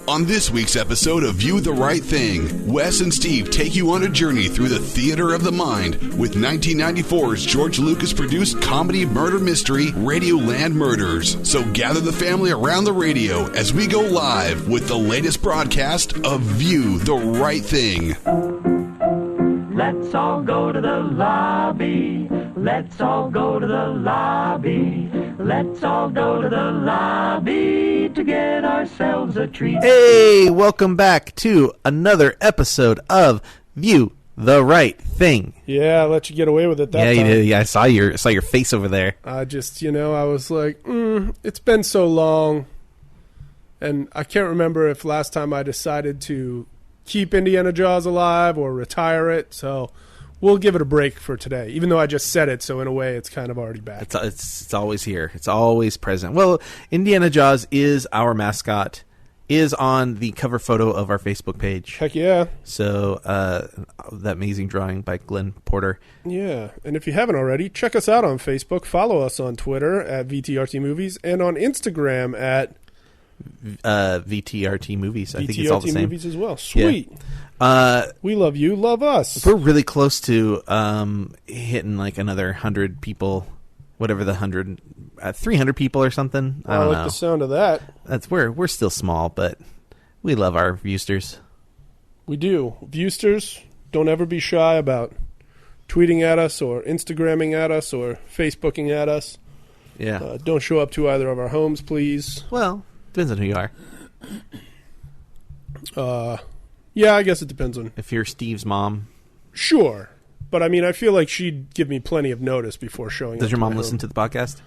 On this week's episode of View the Right Thing, Wes and Steve take you on a journey through the theater of the mind with 1994's George Lucas-produced comedy murder mystery, RadioLand Murders. So gather the family around the radio as we go live with the latest broadcast of View the Right Thing. Let's all go to the lobby. Let's all go to the lobby. Let's all go to the lobby to get ourselves a treat. Hey, welcome back to another episode of View the Right Thing. Yeah, I let you get away with it that time. Yeah, you did. Yeah, I saw your face over there. I just, I was like, it's been so long. And I can't remember if last time I decided to keep Indiana Jaws alive or retire it, so we'll give it a break for today, even though I just said it, so in a way it's kind of already back. It's always here. It's always present. Well, Indiana Jaws is our mascot, is on the cover photo of our Facebook page. Heck yeah. So that amazing drawing by Glenn Porter. Yeah, and if you haven't already, check us out on Facebook, follow us on Twitter at VTRT Movies, and on Instagram at VTRT Movies. I think it's all the same. VTRT Movies as well. Sweet. Yeah. We love you. Love us. We're really close to hitting like another 100 people, whatever the 300 people or something. I don't know. The sound of that. We're still small, but we love our viewsters. We do. Viewsters, don't ever be shy about tweeting at us or Instagramming at us or Facebooking at us. Yeah. Don't show up to either of our homes, please. Well, depends on who you are. Yeah, I guess it depends on... If you're Steve's mom. Sure. But, I feel like she'd give me plenty of notice before showing up. Does your mom listen to the podcast?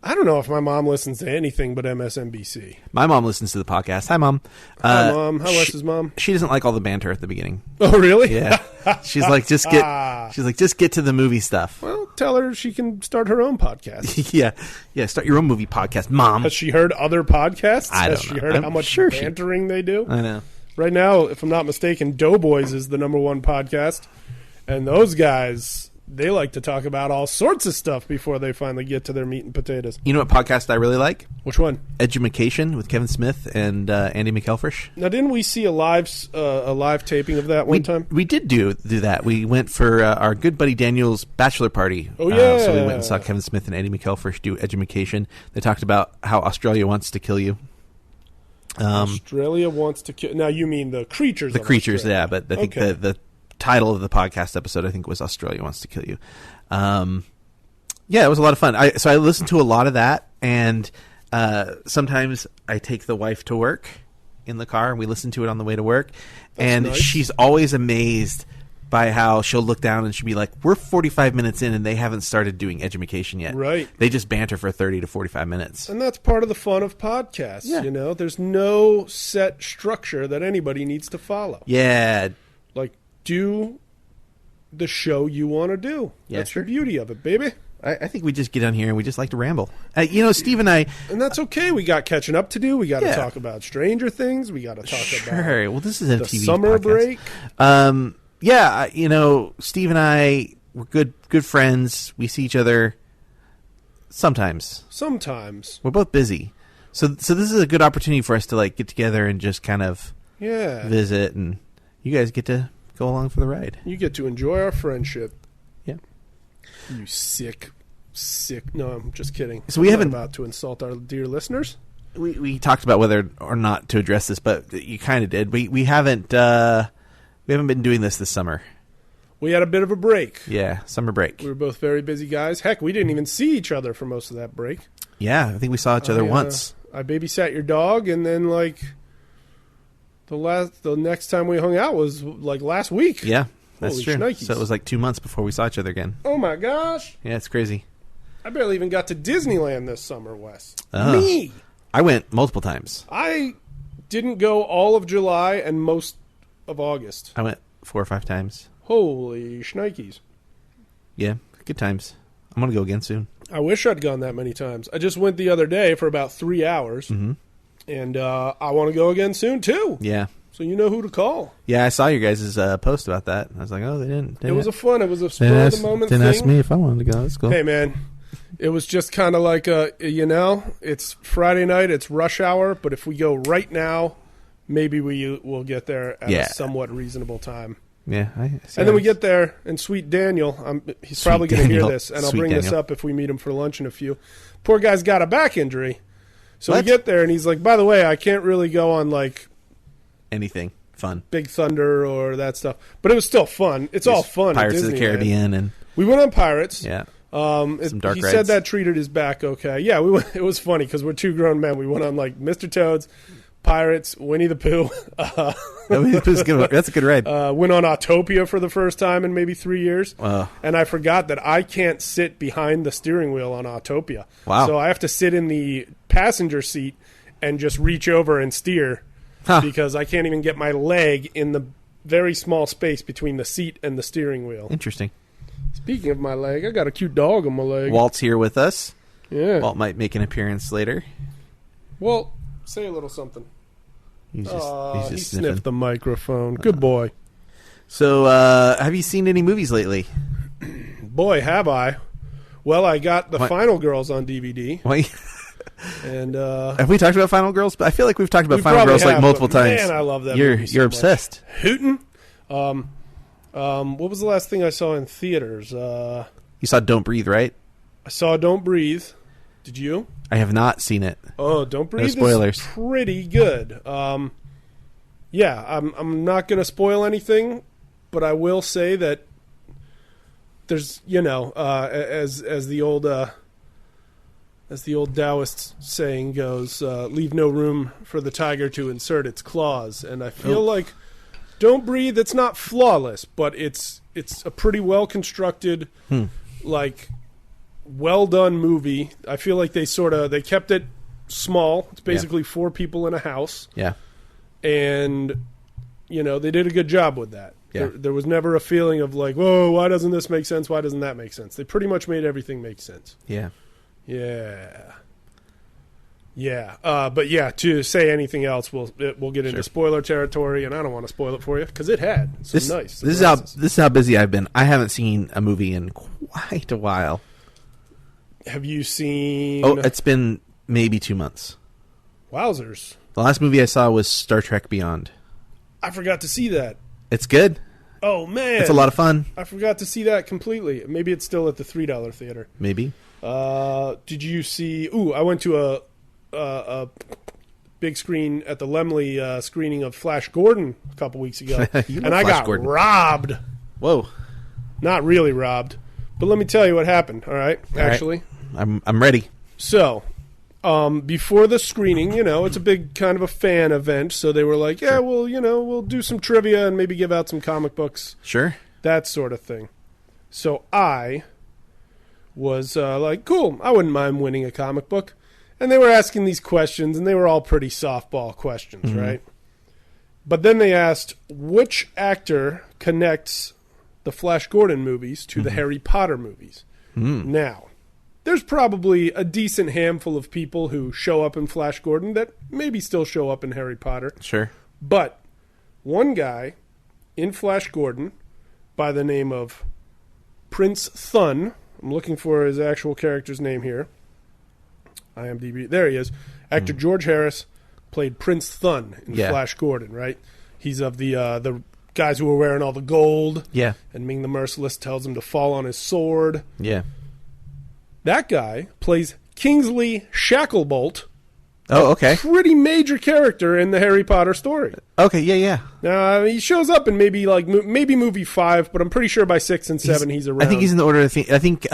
I don't know if my mom listens to anything but MSNBC. My mom listens to the podcast. Hi, Mom. Hi, Mom. How Wes's mom? She doesn't like all the banter at the beginning. Oh, really? Yeah. She's like, just get to the movie stuff. Well, tell her she can start her own podcast. Yeah, start your own movie podcast, Mom. Has she heard other podcasts? I don't know. Has she heard how much bantering they do? I know. Right now, if I'm not mistaken, Doughboys is the #1 podcast. And those guys, they like to talk about all sorts of stuff before they finally get to their meat and potatoes. You know what podcast I really like? Which one? Edumacation with Kevin Smith and Andy McElfresh. Now, didn't we see a live taping of that one time? We did do that. We went for our good buddy Daniel's bachelor party. Oh, yeah. So we went and saw Kevin Smith and Andy McElfresh do Edumacation. They talked about how Australia wants to kill you. Australia wants to kill... Now, you mean the creatures. The creatures, Australia. yeah. But I think the title of the podcast episode, I think, was Australia Wants to Kill You. Yeah, it was a lot of fun. So I listened to a lot of that, and sometimes I take the wife to work in the car, and we listen to it on the way to work. That's nice. She's always amazed by how she'll look down and she'll be like, we're 45 minutes in and they haven't started doing Edumacation yet. Right. They just banter for 30 to 45 minutes. And that's part of the fun of podcasts, There's no set structure that anybody needs to follow. Yeah. Like, do the show you want to do. Yeah, that's the beauty of it, baby. I think we just get on here and we just like to ramble. Steve and I... And that's okay. We got catching up to do. We got to talk about Stranger Things. We got to talk about... Well, this is a the TV summer podcast. break. Yeah, Steve and I, we're good friends. We see each other sometimes. Sometimes. We're both busy. So this is a good opportunity for us to like get together and just kind of visit, and you guys get to go along for the ride. You get to enjoy our friendship. Yeah. You sick. No, I'm just kidding. So we haven't about to insult our dear listeners. We talked about whether or not to address this, but you kind of did. We haven't been doing this summer. We had a bit of a break. Yeah, summer break. We were both very busy guys. Heck, we didn't even see each other for most of that break. Yeah, I think we saw each other once. I babysat your dog, and then the next time we hung out was like last week. Yeah, that's Holy true. Shnikes. So it was like 2 months before we saw each other again. Oh my gosh. Yeah, it's crazy. I barely even got to Disneyland this summer, Wes. Oh. Me. I went multiple times. I didn't go all of July and most of August. I went 4 or 5 times. Holy shnikes. Yeah, good times. I'm going to go again soon. I wish I'd gone that many times. I just went the other day for about 3 hours. Mm-hmm. And I want to go again soon, too. Yeah. So you know who to call. Yeah, I saw your guys' post about that. I was like, oh, they didn't. It was a spur-of-the-moment thing. Didn't ask me if I wanted to go. Let's go. Hey, man. It was just kind of like, it's Friday night, it's rush hour, but if we go right now, maybe we will get there at Yeah. a somewhat reasonable time. Yeah. And then we get there, and Sweet Daniel, he's Sweet probably going to hear Daniel. this, and I'll Sweet bring this Daniel. up if we meet him for lunch in a few. Poor guy's got a back injury. So What? we get there, and he's like, by the way, I can't really go on, like, Anything fun. Big Thunder or that stuff. But it was still fun. It's all fun. at Pirates of the Disneyland. Caribbean and We went on Pirates. yeah. Some dark he rides. said that treated his back okay. Yeah, we went, it was funny because we're two grown men. We went on like Mr. Toad's, Pirates, Winnie the Pooh. That's a good ride. Went on Autopia for the first time in maybe 3 years. Wow. And I forgot that I can't sit behind the steering wheel on Autopia. Wow. So I have to sit in the passenger seat and just reach over and steer because I can't even get my leg in the very small space between the seat and the steering wheel. Interesting. Speaking of my leg, I got a cute dog on my leg. Walt's here with us. Yeah. Walt might make an appearance later. Walt, say a little something. He's He just sniffed sniffing. the microphone. Good boy. So, have you seen any movies lately? Boy, have I. Well, I got the What? Final Girls on DVD. Wait, And have we talked about Final Girls? But I feel like we've talked about We Final probably Girls like have, multiple but times. man, I love that You're movie so you're much. obsessed. Hootin'. What was the last thing I saw in theaters? I You saw Don't Breathe, right? saw Don't Breathe. Did you? I have not seen it. Oh, Don't Breathe spoilers. is pretty good. Yeah, I'm not going to spoil anything, but I will say that there's, as the old Taoist saying goes, leave no room for the tiger to insert its claws. And I feel like Don't Breathe, it's not flawless, but it's a pretty well constructed, like well done movie. I feel like they kept it small. It's basically four people in a house, Yeah. and they did a good job with that. Yeah. There was never a feeling of like, whoa, why doesn't this make sense? Why doesn't that make sense? They pretty much made everything make sense. Yeah. Yeah. But yeah, to say anything else, we'll get into spoiler territory, and I don't want to spoil it for you because it had some nice. This is how busy I've been. I haven't seen a movie in quite a while. Have you seen? Oh, it's been maybe 2 months. Wowzers! The last movie I saw was Star Trek Beyond. I forgot to see that. It's good. Oh man, It's a lot of fun. I forgot to see that completely. Maybe it's still at the $3 theater. Maybe. Did you see? Ooh, I went to a big screen at the Laemmle screening of Flash Gordon a couple weeks ago, You and love I Flash got Gordon. robbed. Whoa. Not really robbed, but let me tell you what happened. All right, actually. I'm ready. So, before the screening, it's a big kind of a fan event. So they were like, yeah, well, we'll do some trivia and maybe give out some comic books, Sure. that sort of thing. So I was like, cool, I wouldn't mind winning a comic book. And they were asking these questions, and they were all pretty softball questions, right? But then they asked, which actor connects the Flash Gordon movies to the Harry Potter movies? Now, there's probably a decent handful of people who show up in Flash Gordon that maybe still show up in Harry Potter. Sure. But one guy in Flash Gordon by the name of Prince Thun, I'm looking for his actual character's name here. IMDb. There he is. Actor George Harris played Prince Thun in Flash Gordon, right? He's of the guys who were wearing all the gold. Yeah. And Ming the Merciless tells him to fall on his sword. Yeah. That guy plays Kingsley Shacklebolt. Oh, okay. Pretty major character in the Harry Potter story. Okay, yeah. Now he shows up in maybe movie 5, but I'm pretty sure by 6 and 7 he's around. I think he's in the order of I think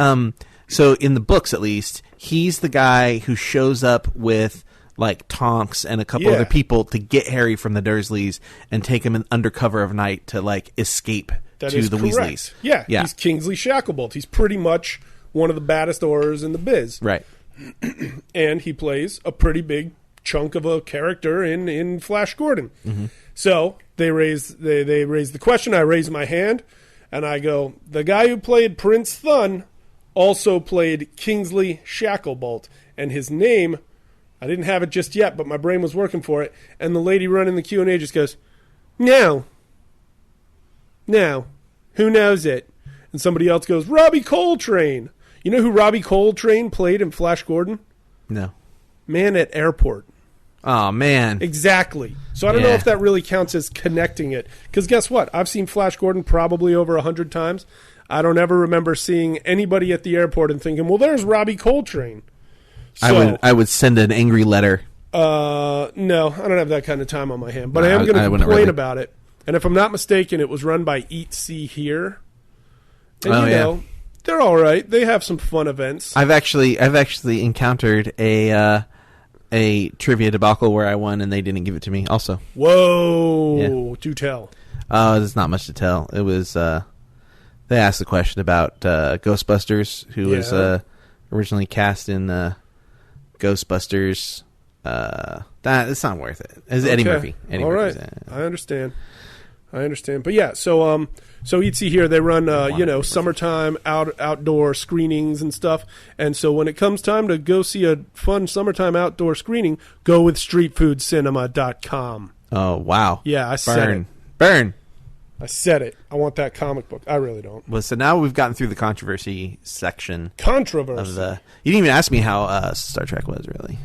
so in the books at least, he's the guy who shows up with like Tonks and a couple other people to get Harry from the Dursleys and take him in under cover of night to like escape That to is the correct. Weasleys. Yeah, he's Kingsley Shacklebolt. He's pretty much one of the baddest Aurors in the biz. Right. And he plays a pretty big chunk of a character in Flash Gordon. So they raise the question. I raise my hand, and I go, the guy who played Prince Thun also played Kingsley Shacklebolt, and his name, I didn't have it just yet, but my brain was working for it, and the lady running the Q&A just goes, no, who knows it? And somebody else goes, Robbie Coltrane. You know who Robbie Coltrane played in Flash Gordon? No. Man at Airport. Oh, man. Exactly. So I don't know if that really counts as connecting it. Because guess what? I've seen Flash Gordon probably over 100 times. I don't ever remember seeing anybody at the airport and thinking, well, there's Robbie Coltrane. So, I would send an angry letter. No, I don't have that kind of time on my hand. But I am going to complain about it. And if I'm not mistaken, it was run by Eat, See, Hear. And you know, they're all right. They have some fun events. I've actually encountered a trivia debacle where I won and they didn't give it to me also. Whoa. Do tell. There's not much to tell. It was they asked the question about Ghostbusters, who was originally cast in Ghostbusters. It's not worth it. It's Eddie Murphy. All right. I understand. But yeah, so Eat See Here, they run summertime outdoor screenings and stuff. And so when it comes time to go see a fun summertime outdoor screening, go with streetfoodcinema.com. Oh, wow. Yeah, I said it. Burn. I said it. I want that comic book. I really don't. Well, so now we've gotten through the controversy section. Controversy. You didn't even ask me how Star Trek was, really.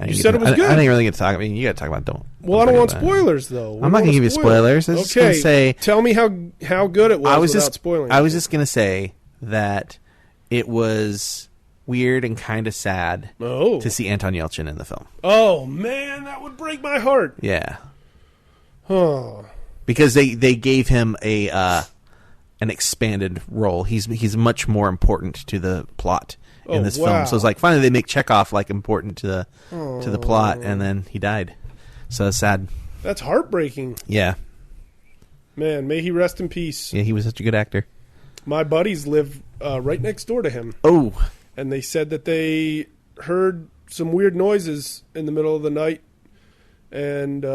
You said it was good. I didn't really get to talk. I mean, you got to talk about it. Well, I don't want spoilers, though. I'm not going to give you spoilers. I was just going to say. Tell me how good it was without spoiling. I was just going to say that it was weird and kind of sad to see Anton Yelchin in the film. Oh, man, that would break my heart. Yeah. Huh. Because they gave him an expanded role. He's much more important to the plot in this film. So it's like finally they make Chekhov like important to the plot, and then he died. So it's sad. That's heartbreaking. Yeah. Man, may he rest in peace. Yeah, he was such a good actor. My buddies live right next door to him. Oh. And they said that they heard some weird noises in the middle of the night, and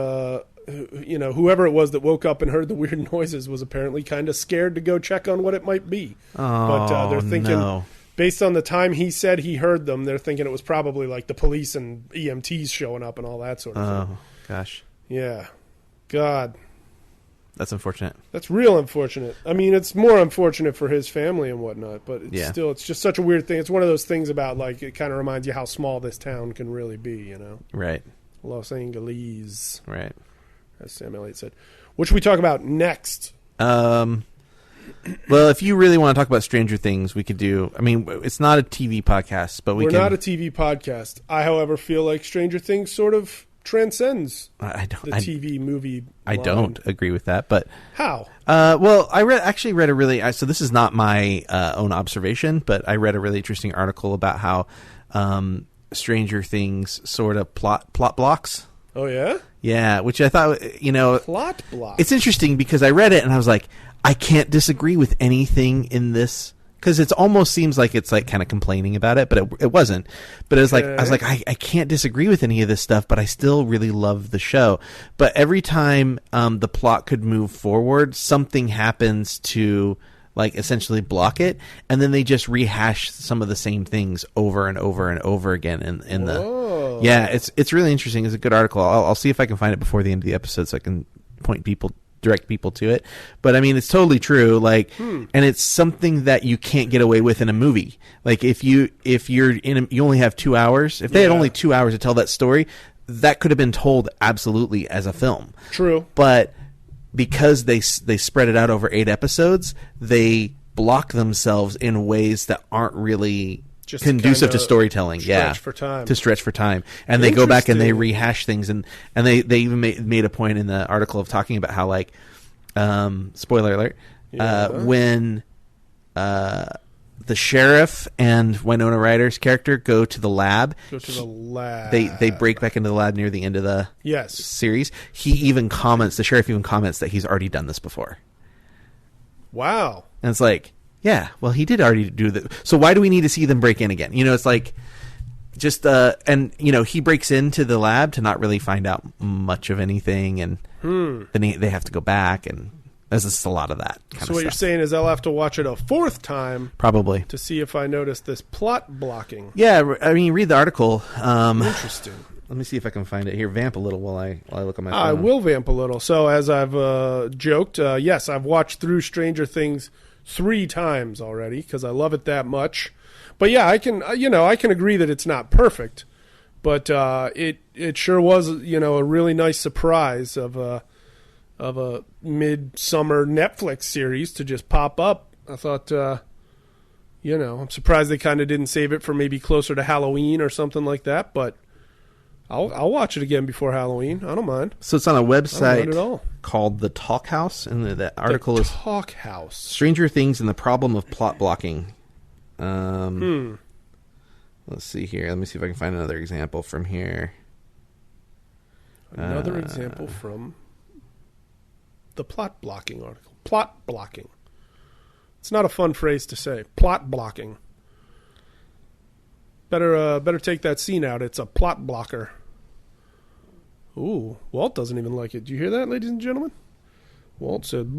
whoever it was that woke up and heard the weird noises was apparently kind of scared to go check on what it might be. Oh, but they're thinking, based on the time he said he heard them, they're thinking it was probably like the police and EMTs showing up and all that sort of thing. Oh, gosh. Yeah. God. That's unfortunate. That's real unfortunate. I mean, it's more unfortunate for his family and whatnot, but it's just such a weird thing. It's one of those things about, like, it kind of reminds you how small this town can really be, you know? Right. Los Angeles. Right. As Sam Elliott said. What should we talk about next? Well, if you really want to talk about Stranger Things, we could do. I mean, it's not a TV podcast, but we're not a TV podcast. I, however, feel like Stranger Things sort of transcends the TV movie. I don't agree with that, but how? Well, I read a really. So this is not my own observation, but I read a really interesting article about how Stranger Things sort of plot blocks. Oh yeah. Yeah, which I thought, plot block. It's interesting because I read it and I was like, I can't disagree with anything in this, because it almost seems like it's like kind of complaining about it, but it wasn't. But it was like, I was like, I can't disagree with any of this stuff, but I still really love the show. But every time the plot could move forward, something happens to like essentially block it, and then they just rehash some of the same things over and over and over again in the. Yeah, it's really interesting. It's a good article. I'll see if I can find it before the end of the episode so I can direct people to it. But I mean, it's totally true. Like, and it's something that you can't get away with in a movie. Like if you're you only have 2 hours. If they had only 2 hours to tell that story, that could have been told absolutely as a film. True. But because they spread it out over 8 episodes, they block themselves in ways that aren't really just conducive to storytelling. To stretch for time. And they go back and they rehash things, and they even made a point in the article of talking about how, like, spoiler alert, when the sheriff and Winona Ryder's character go to the lab. They break back into the lab near the end of the series. The sheriff even comments that he's already done this before. Wow. And it's like, yeah, well, he did already do that. So why do we need to see them break in again? It's like just and he breaks into the lab to not really find out much of anything, and then they have to go back, and there's just a lot of that kind of stuff. So what you're saying is I'll have to watch it a 4th time, probably, to see if I notice this plot blocking. Yeah, I mean, read the article. Interesting. Let me see if I can find it here. Vamp a little while I look at my phone. I will vamp a little. So as I've joked, yes, I've watched through Stranger Things 3 times already because I love it that much. But yeah, I can agree that it's not perfect, But it sure was, a really nice surprise of a midsummer Netflix series to just pop up. I thought, I'm surprised they kind of didn't save it for maybe closer to Halloween or something like that. But I'll watch it again before Halloween. I don't mind. So it's on a website at all. called The Talk House, and the article is Talk House. Stranger Things and the Problem of Plot Blocking. Let's see here. Let me see if I can find another example from here. Another example from the plot blocking article. Plot blocking. It's not a fun phrase to say. Plot blocking. Better take that scene out. It's a plot blocker. Ooh, Walt doesn't even like it. Do you hear that, ladies and gentlemen? Walt said.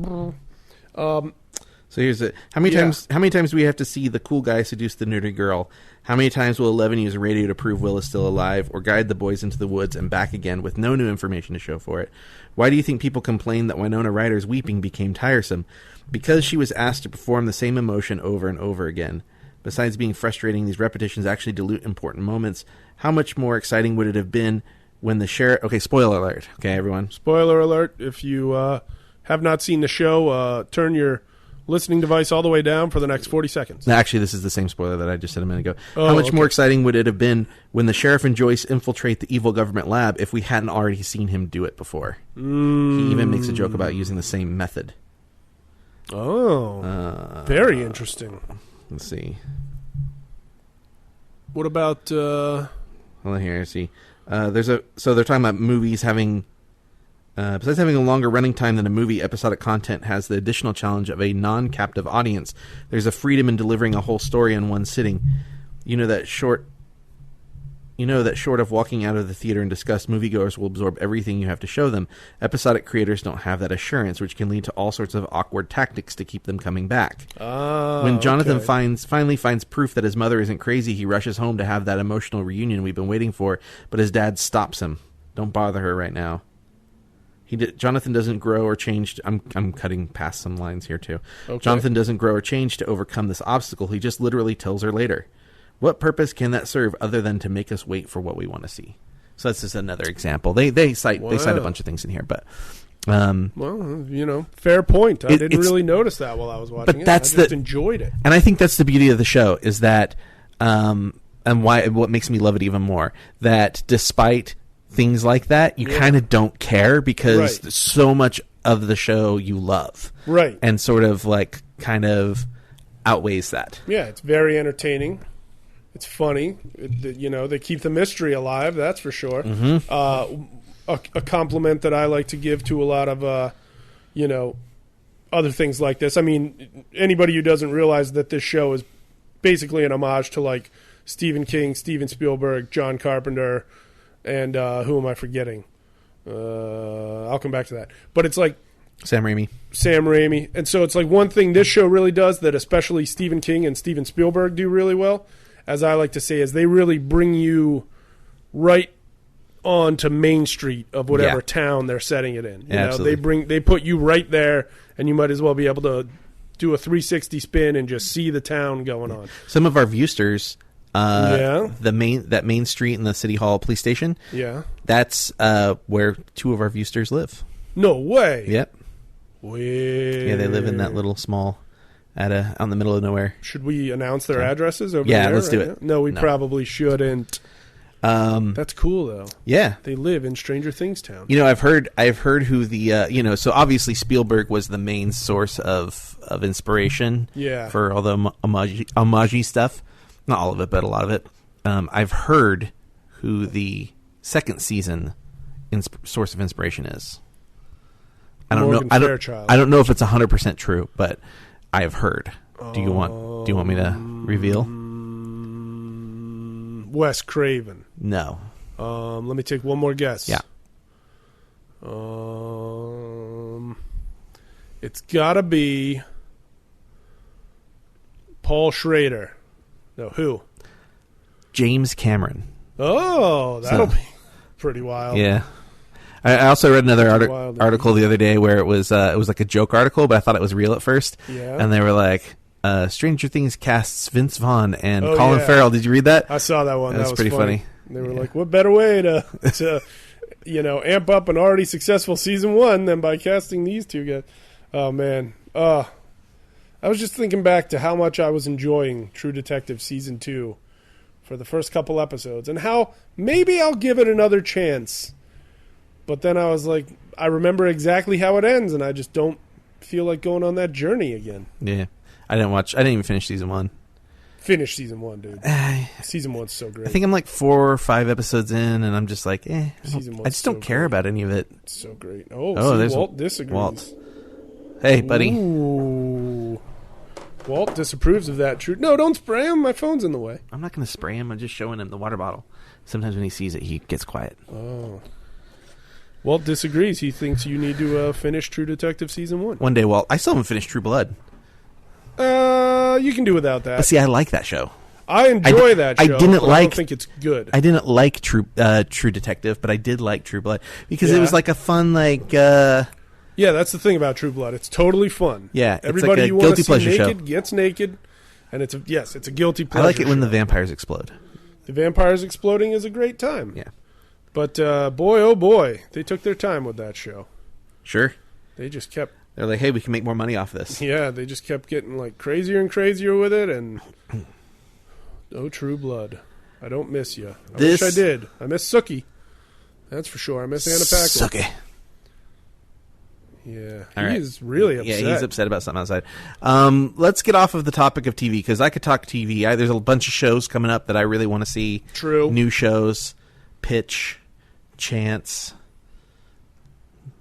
So here's it. How many times do we have to see the cool guy seduce the nerdy girl? How many times will Eleven use a radio to prove Will is still alive, or guide the boys into the woods and back again with no new information to show for it? Why do you think people complain that Winona Ryder's weeping became tiresome? Because she was asked to perform the same emotion over and over again. Besides being frustrating, these repetitions actually dilute important moments. How much more exciting would it have been when the sheriff... Okay, spoiler alert. Okay, everyone. Spoiler alert. If you have not seen the show, turn your listening device all the way down for the next 40 seconds. No, actually, this is the same spoiler that I just said a minute ago. How much more exciting would it have been when the sheriff and Joyce infiltrate the evil government lab if we hadn't already seen him do it before? He even makes a joke about using the same method. Oh, very interesting. Let's see. What about... Hold on here, see. So they're talking about movies having... besides having a longer running time than a movie, episodic content has the additional challenge of a non-captive audience. There's a freedom in delivering a whole story in one sitting. You know that short of walking out of the theater in disgust, moviegoers will absorb everything you have to show them. Episodic creators don't have that assurance, which can lead to all sorts of awkward tactics to keep them coming back. When Jonathan finally finds proof that his mother isn't crazy, he rushes home to have that emotional reunion we've been waiting for, but his dad stops him. Don't bother her right now. Jonathan doesn't grow or change. I'm cutting past some lines here, too. Okay. Jonathan doesn't grow or change to overcome this obstacle. He just literally tells her later. What purpose can that serve other than to make us wait for what we want to see? So that's just another example. They cite a bunch of things in here, but fair point. I didn't really notice that while I was watching it. I just enjoyed it, and I think that's the beauty of the show is that, and what makes me love it even more, that despite things like that, you kind of don't care because so much of the show you love, right, and sort of kind of outweighs that. Yeah, it's very entertaining. It's funny. They keep the mystery alive, that's for sure. Mm-hmm. A compliment that I like to give to a lot of, other things like this. I mean, anybody who doesn't realize that this show is basically an homage to, Stephen King, Steven Spielberg, John Carpenter, and who am I forgetting? I'll come back to that. But it's like... Sam Raimi. And so it's one thing this show really does that especially Stephen King and Steven Spielberg do really well, as I like to say, is they really bring you right on to Main Street of whatever town they're setting it in. They put you right there, and you might as well be able to do a 360 spin and just see the town going on. Some of our viewsters, that Main Street in the City Hall police station, that's where two of our viewsters live. No way. Yep. Way. Yeah, they live in that little small... out in the middle of nowhere. Should we announce their addresses over there? Yeah, let's do it. No, we probably shouldn't. That's cool though. Yeah, they live in Stranger Things town. I've heard who the so obviously Spielberg was the main source of inspiration. Yeah. For all the homage stuff, not all of it, but a lot of it. I've heard who the second season source of inspiration is. I don't know. I don't know if it's 100% true, but I have heard. Do you want me to reveal? Wes Craven. No. Let me take one more guess. Yeah. It's got to be Paul Schrader. No, who? James Cameron. Oh, that'll be pretty wild. Yeah. I also read another article the other day where it was like a joke article, but I thought it was real at first. Yeah. And they were like, Stranger Things casts Vince Vaughn and Colin Farrell. Did you read that? I saw that one. That's pretty funny. And they were like, what better way to amp up an already successful season 1 than by casting these two guys? Oh, man. I was just thinking back to how much I was enjoying True Detective season 2 for the first couple episodes, and how maybe I'll give it another chance. But then I was like, I remember exactly how it ends, and I just don't feel like going on that journey again. Yeah. I didn't even finish season 1. Finish season 1, dude. Season 1's so great. I think I'm like 4 or 5 episodes in, and I'm just like, I just don't care great. about any of it. It's so great. There's Walt disagrees. Walt. Hey, buddy. Ooh. Walt disapproves of that. True. No, don't spray him. My phone's in the way. I'm not going to spray him. I'm just showing him the water bottle. Sometimes when he sees it, he gets quiet. Oh. Walt disagrees. He thinks you need to finish True Detective season 1. One day, Walt. I still haven't finished True Blood. You can do without that. But see, I like that show. I enjoy that show. I don't think it's good. I didn't like True Detective, but I did like True Blood because it was like a fun Yeah, that's the thing about True Blood. It's totally fun. Yeah, everybody it's like a you want to see naked show. Gets naked, and it's a guilty pleasure. I like it when show. the vampires explode. The vampires exploding is a great time. Yeah, but boy, oh boy, they took their time with that show. Sure, they just kept. They're like, hey, we can make more money off this. Yeah, they just kept getting like crazier and crazier with it, and True Blood. I don't miss you. I wish I did. I miss Sookie. That's for sure. I miss Anna Paquin. Sookie. Yeah, he's really upset. Yeah, he's upset about something outside. Let's get off of the topic of TV, because I could talk TV. There's a bunch of shows coming up that I really want to see. True. New shows. Pitch. Chance.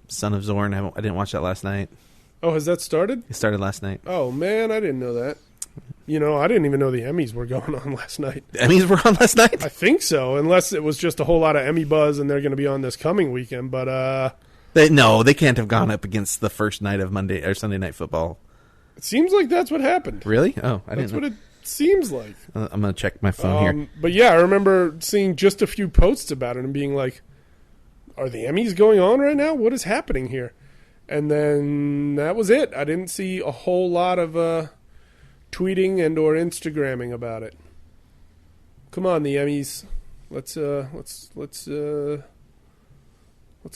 Son of Zorn. I didn't watch that last night. Oh, has that started? It started last night. Oh, man, I didn't know that. I didn't even know the Emmys were going on last night. The Emmys were on last night? I think so, unless it was just a whole lot of Emmy buzz and they're going to be on this coming weekend. But they can't have gone up against the first night of Monday or Sunday Night Football. It seems like that's what happened. Really? Oh, I didn't know. That's what it seems like. I'm going to check my phone here. But yeah, I remember seeing just a few posts about it and being like, are the Emmys going on right now? What is happening here? And then that was it. I didn't see a whole lot of tweeting and or Instagramming about it. Come on, the Emmys. Let's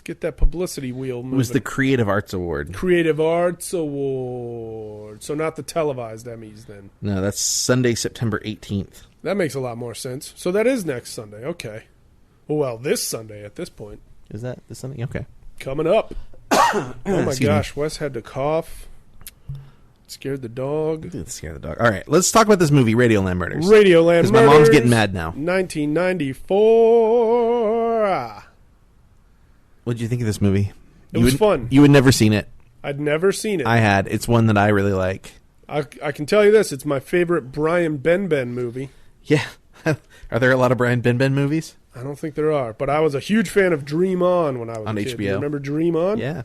get that publicity wheel moving. It was the Creative Arts Award. Creative Arts Award. So not the televised Emmys then. No, that's Sunday, September 18th. That makes a lot more sense. So that is next Sunday. Okay. Well, this Sunday at this point. Is that this Sunday? Okay. Coming up. Oh my gosh, me. Wes had to cough. Scared the dog. Scared the dog. All right, let's talk about this movie, RadioLand Murders. RadioLand Murders. Because my mom's getting mad now. 1994. What did you think of this movie? It was fun. You had never seen it. I'd never seen it. I had. It's one that I really like. I can tell you this. It's my favorite Brian Benben movie. Yeah. Are there a lot of Brian Benben movies? I don't think there are. But I was a huge fan of Dream On when I was a kid. HBO. You remember Dream On? Yeah.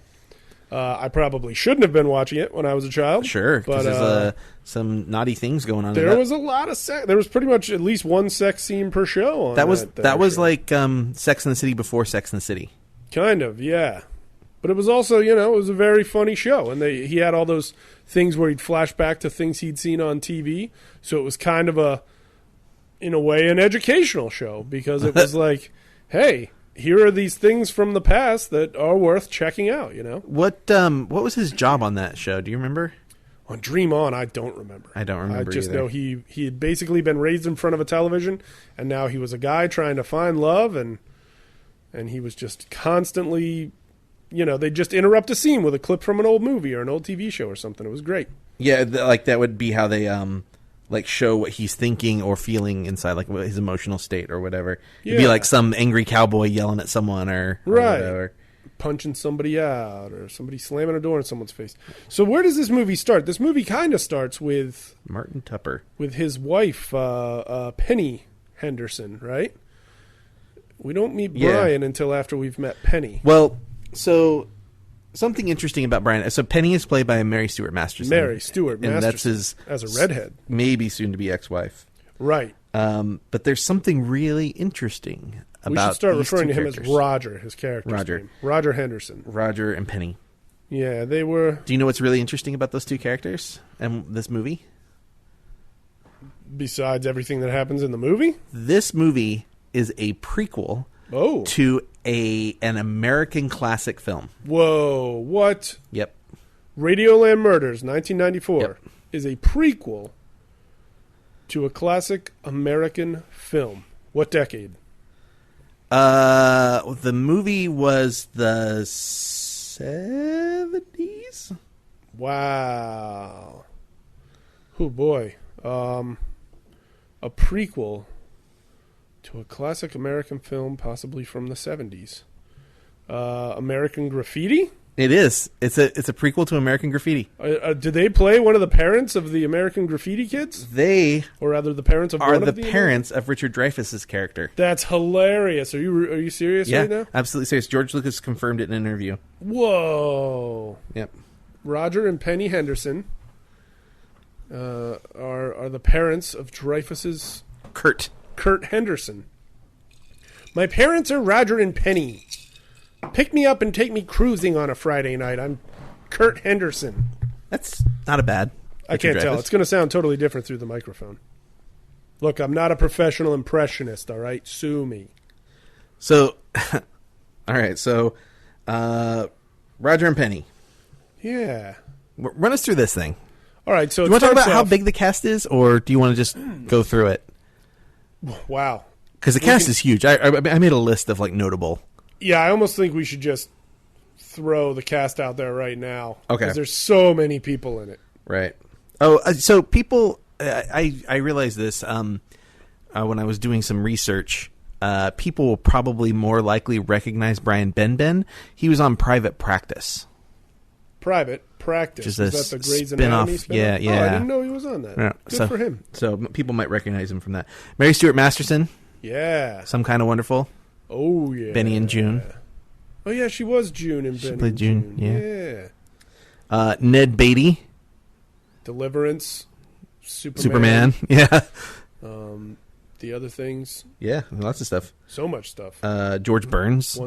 I probably shouldn't have been watching it when I was a child. Sure, because there's some naughty things going on. There was a lot of sex. There was pretty much at least one sex scene per show on that was show. Like Sex and the City before Sex and the City. Kind of, yeah. But it was also, it was a very funny show. And he had all those things where he'd flash back to things he'd seen on TV. So it was kind of in a way, an educational show. Because it was like, hey, here are these things from the past that are worth checking out, What was his job on that show? Do you remember? On Dream On, I don't remember. I don't remember I just either. know he had basically been raised in front of a television, and now he was a guy trying to find love, and he was just constantly, they'd just interrupt a scene with a clip from an old movie or an old TV show or something. It was great. Yeah, like that would be how they show what he's thinking or feeling inside, like his emotional state or whatever. It'd be like some angry cowboy yelling at someone or whatever. Punching somebody out or somebody slamming a door in someone's face. So where does this movie start? This movie kind of starts with Martin Tupper. With his wife, Penny Henderson, right? We don't meet Brian until after we've met Penny. Well, so something interesting about Brian. So Penny is played by Mary Stuart Masterson. And that's his as a redhead, maybe soon to be ex-wife. Right. But there's something really interesting about. We should start these referring to two him as Roger. His character's name. Roger Henderson. Roger and Penny. Yeah, they were. Do you know what's really interesting about those two characters and this movie? Besides everything that happens in the movie, this movie is a prequel Oh. to an American classic film. Whoa. What? Yep. RadioLand Murders, 1994, Yep. is a prequel to a classic American film. What decade? The movie was the 70s? Wow. Oh, boy. A prequel to a classic American film, possibly from the 70s. American Graffiti? It is. It's a prequel to American Graffiti. Did they play one of the parents of the American Graffiti kids? They Or rather, the parents of are one the of the parents of Richard Dreyfuss's character. That's hilarious. Are you serious Yeah, right now? absolutely serious. George Lucas confirmed it in an interview. Whoa. Yep. Roger and Penny Henderson are the parents of Dreyfuss's Kurt Henderson. My parents are Roger and Penny. Pick me up and take me cruising on a Friday night. I'm Kurt Henderson. That's not a bad. I can't tell. It's going to sound totally different through the microphone. Look, I'm not a professional impressionist, all right? Sue me. So, all right. So, Roger and Penny. Yeah. Run us through this thing. All right, so Do you want to talk about how big the cast is, or do you want to just go through it? Wow. Because the cast is huge. I made a list of like notable. Yeah, I almost think we should just throw the cast out there right now. Okay. Because there's so many people in it. Right. Oh, so people, I realized this when I was doing some research. People will probably more likely recognize Brian Benben. He was on Private Practice. Private Practice. Is that the Grey's Anatomy spin-off? Yeah. Oh, I didn't know he was on that. Yeah, Good for him. So people might recognize him from that. Mary Stuart Masterson. Yeah. Some Kind of Wonderful. Oh, yeah. Benny and June. Oh, yeah, she was June in Benny played and June, Yeah. Ned Beatty. Deliverance. Superman. Yeah. The other things. Yeah, lots of stuff. So much stuff. George Burns.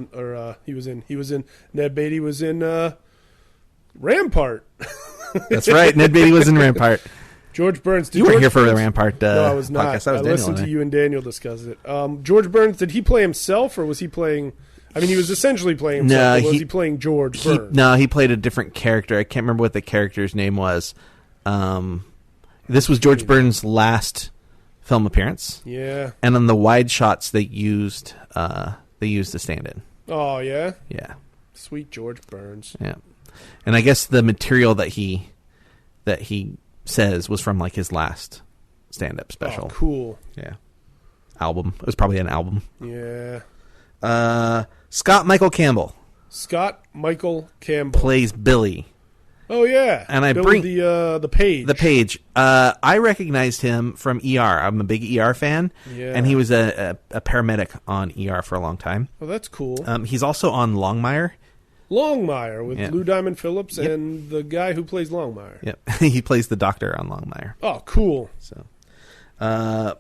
He was in Ned Beatty was in Rampart. That's right. Ned Beatty was in Rampart. George Burns. You weren't here for the Rampart no, I was not. podcast. I listened to you and Daniel discuss it. George Burns, did he play himself or was he playing... I mean, he was essentially playing himself, but was he playing George Burns? No, he played a different character. I can't remember what the character's name was. This was George Burns' last film appearance. Yeah. And on the wide shots they used a stand-in. Oh, yeah? Yeah. Sweet George Burns. Yeah. And I guess the material that he says was from like his last stand-up special. Oh, cool. Yeah. Album. It was probably an album. Yeah. Scott Michael Campbell. Scott Michael Campbell plays Billy. Oh, yeah. And I Billy bring the Page. The Page. I recognized him from ER. I'm a big ER fan. Yeah. And he was a paramedic on ER for a long time. Oh, that's cool. He's also on Longmire. Longmire with Lou Diamond Phillips and the guy who plays Longmire. Yep. He plays the doctor on Longmire. Oh, cool. So,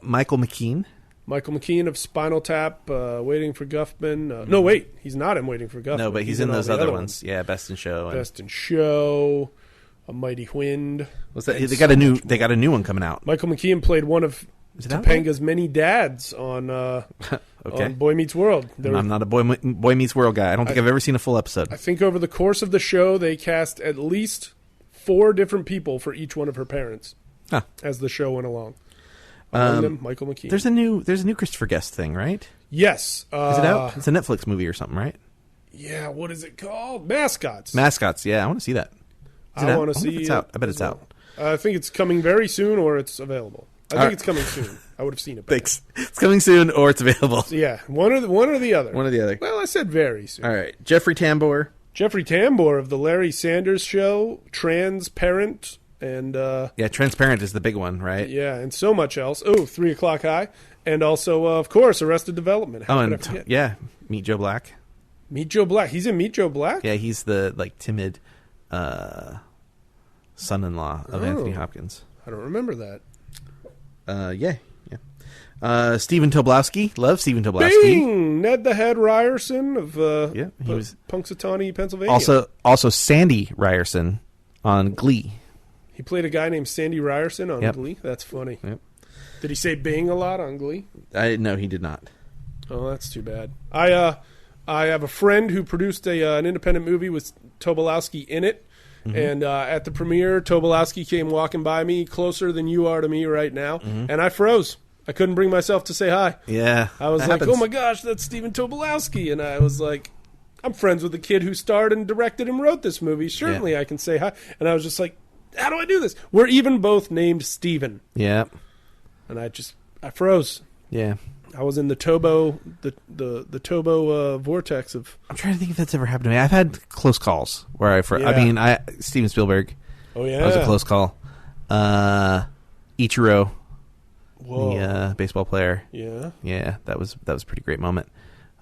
Michael McKean. Michael McKean of Spinal Tap, Waiting for Guffman. No, wait. He's not in Waiting for Guffman. No, but he's in those other ones. Yeah, Best in Show. Best in Show. A Mighty Wind. What's that? They got a new one coming out. Michael McKean played one of Topanga's many dads on on Boy Meets World. I'm not a Boy Meets World guy. I don't think I've ever seen a full episode. I think over the course of the show, they cast at least 4 different people for each one of her parents as the show went along. Among them, Michael McKean. There's a new Christopher Guest thing, right? Yes. Is it out? It's a Netflix movie or something, right? Yeah. What is it called? Mascots. Mascots. Yeah, I want to see that. I want to see it's out. I bet it's out. I think it's coming very soon, or it's available. I think it's coming soon. I would have seen it. Thanks. It's coming soon, or it's available. So yeah, one or the other. One or the other. Well, I said very soon. All right, Jeffrey Tambor. Jeffrey Tambor of the Larry Sanders Show, Transparent, and Transparent is the big one, right? Yeah, and so much else. Oh, 3 O'Clock High, and also of course Arrested Development. How could I forget? Meet Joe Black. Meet Joe Black. He's in Meet Joe Black? Yeah, he's the timid son-in-law of Anthony Hopkins. I don't remember that. Stephen Tobolowsky. Love Stephen Tobolowsky. Bing! Ned the Head Ryerson of he was Punxsutawney, Pennsylvania. Also Sandy Ryerson on Glee. He played a guy named Sandy Ryerson on Glee. That's funny. Yep. Did he say Bing a lot on Glee? No, he did not. Oh, that's too bad. I have a friend who produced an independent movie with Tobolowsky in it. Mm-hmm. And at the premiere, Tobolowsky came walking by me closer than you are to me right now, and I froze. I couldn't bring myself to say hi. Yeah. I was like, oh my gosh, that's Stephen Tobolowsky. And I was like, I'm friends with the kid who starred and directed and wrote this movie. Certainly I can say hi. And I was just like, how do I do this? We're even both named Stephen. Yeah. And I froze. Yeah. I was in the Tobo vortex of. I'm trying to think if that's ever happened to me. I've had close calls where Steven Spielberg. Oh yeah, that was a close call. Ichiro, whoa, the baseball player. Yeah, that was a pretty great moment.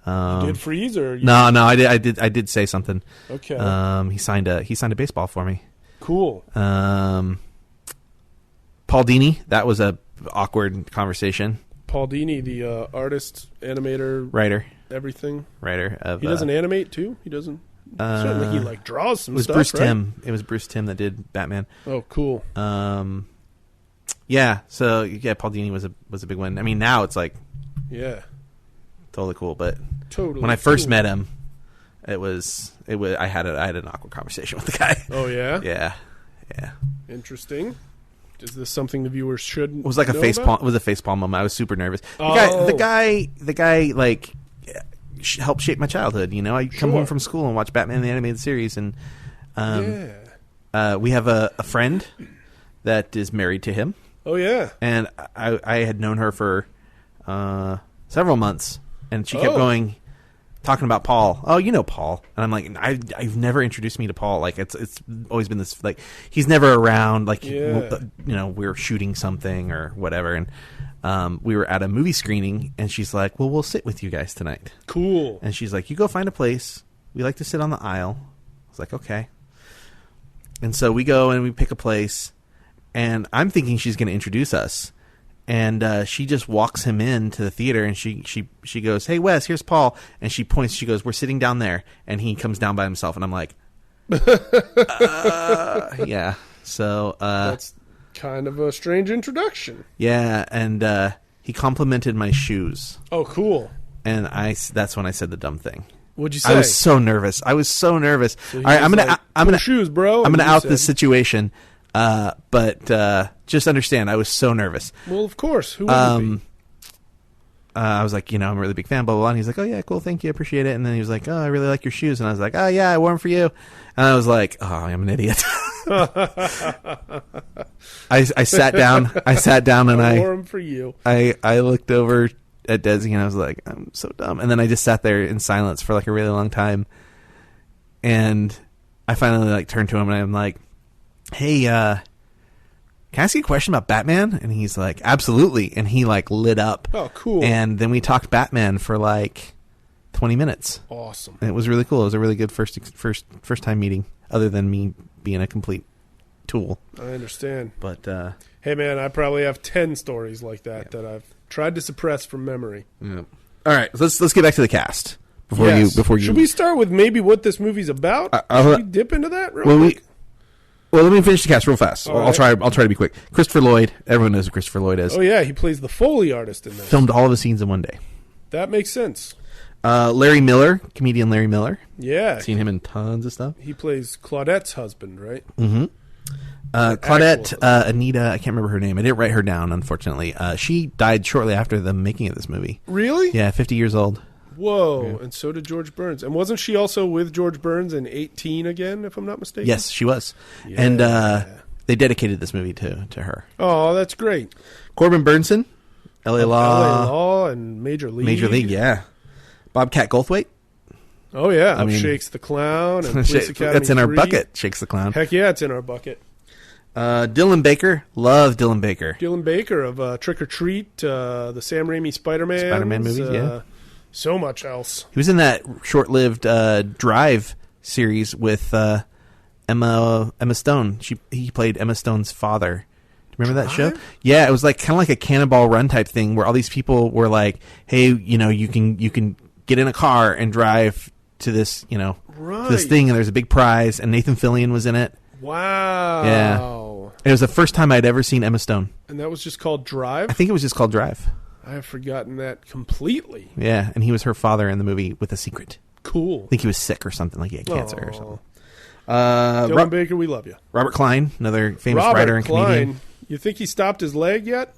You did freeze or no, I did say something. Okay. He signed a baseball for me. Cool. Paul Dini, that was a awkward conversation. Paul Dini, the artist, animator, writer, everything. Writer of. He doesn't animate too. He doesn't. Certainly, he draws some stuff. It was Bruce right? Timm. It was Bruce Timm that did Batman. Oh, cool. Yeah. So Paul Dini was a big one. I mean, now it's like, totally cool. But when I first met him, it was I had an awkward conversation with the guy. Oh yeah. Yeah. Interesting. Is this something the viewers should? It was like a facepalm. It was a facepalm moment. I was super nervous. The guy like helped shape my childhood. You know, I come home from school and watch Batman the Animated Series, and we have a friend that is married to him. Oh yeah, and I had known her for several months, and she kept talking about Paul. Oh, you know Paul. And I'm like, I've never introduced me to Paul. Like it's always been this, like, he's never around. Like, we're shooting something or whatever. And we were at a movie screening, and she's like, well, we'll sit with you guys tonight. Cool. And she's like, you go find a place. We like to sit on the aisle. I was like, okay. And so we go and we pick a place, and I'm thinking she's going to introduce us. And she just walks him into the theater, and she goes, hey, Wes, here's Paul. And she points, she goes, we're sitting down there. And he comes down by himself, and I'm like, yeah. So that's kind of a strange introduction. Yeah, and he complimented my shoes. Oh, cool. And that's when I said the dumb thing. What'd you say? I was so nervous. So all right, I'm gonna shoes, bro. I'm gonna out this situation. But just understand, I was so nervous. Well, of course. Who wouldn't be? I was like, I'm a really big fan, blah, blah, blah. And he's like, oh, yeah, cool, thank you, appreciate it. And then he was like, oh, I really like your shoes. And I was like, oh, yeah, I wore them for you. And I was like, oh, I'm an idiot. I sat down. And I wore them for you. I looked over at Desi, and I was like, I'm so dumb. And then I just sat there in silence for like a really long time. And I finally turned to him, and I'm like, hey, can I ask you a question about Batman? And he's like, absolutely. And he lit up. Oh, cool. And then we talked Batman for 20 minutes. Awesome. And it was really cool. It was a really good first time meeting, other than me being a complete tool. I understand. But hey, man, I probably have 10 stories like that that I've tried to suppress from memory. Yeah. All right, so let's get back to the cast before you. Should we start with maybe what this movie's about? Should we dip into that real quick? Well, let me finish the cast real fast. All I'll try to be quick. Christopher Lloyd. Everyone knows who Christopher Lloyd is. Oh yeah, he plays the Foley artist in this. Filmed all of his scenes in one day. That makes sense. Larry Miller, comedian Larry Miller. Yeah, seen him in tons of stuff. He plays Claudette's husband, right? Mm-hmm. Claudette, Anita, I can't remember her name. I didn't write her down, unfortunately. She died shortly after the making of this movie. Really? Yeah, 50 years old. Whoa, yeah. And so did George Burns. And wasn't she also with George Burns in 18 again, if I'm not mistaken? Yes, she was. Yeah. And they dedicated this movie to her. Oh, that's great. Corbin Burnson, L.A. Law. L.A. Law and Major League. Major League, yeah. Bobcat Goldthwait. Oh, yeah. Shakes the Clown and Police Academy That's in our 3. bucket, Shakes the Clown. Heck yeah, it's in our bucket. Dylan Baker. Love Dylan Baker. Dylan Baker of Trick or Treat, the Sam Raimi Spider-Man movies, yeah. So much else. He was in that short-lived Drive series with Emma Stone. He played Emma Stone's father. Do you remember that show? Yeah, it was kind of like a Cannonball Run type thing where all these people were like, "Hey, you can get in a car and drive to this, to this thing, and there's a big prize." And Nathan Fillion was in it. Wow. Yeah. It was the first time I'd ever seen Emma Stone. And that was just called Drive? I think it was just called Drive. I have forgotten that completely. Yeah, and he was her father in the movie with a secret. Cool. I think he was sick or something, like he had cancer or something. Dylan Baker, we love you. Robert Klein, another famous writer and comedian. You think he stopped his leg yet?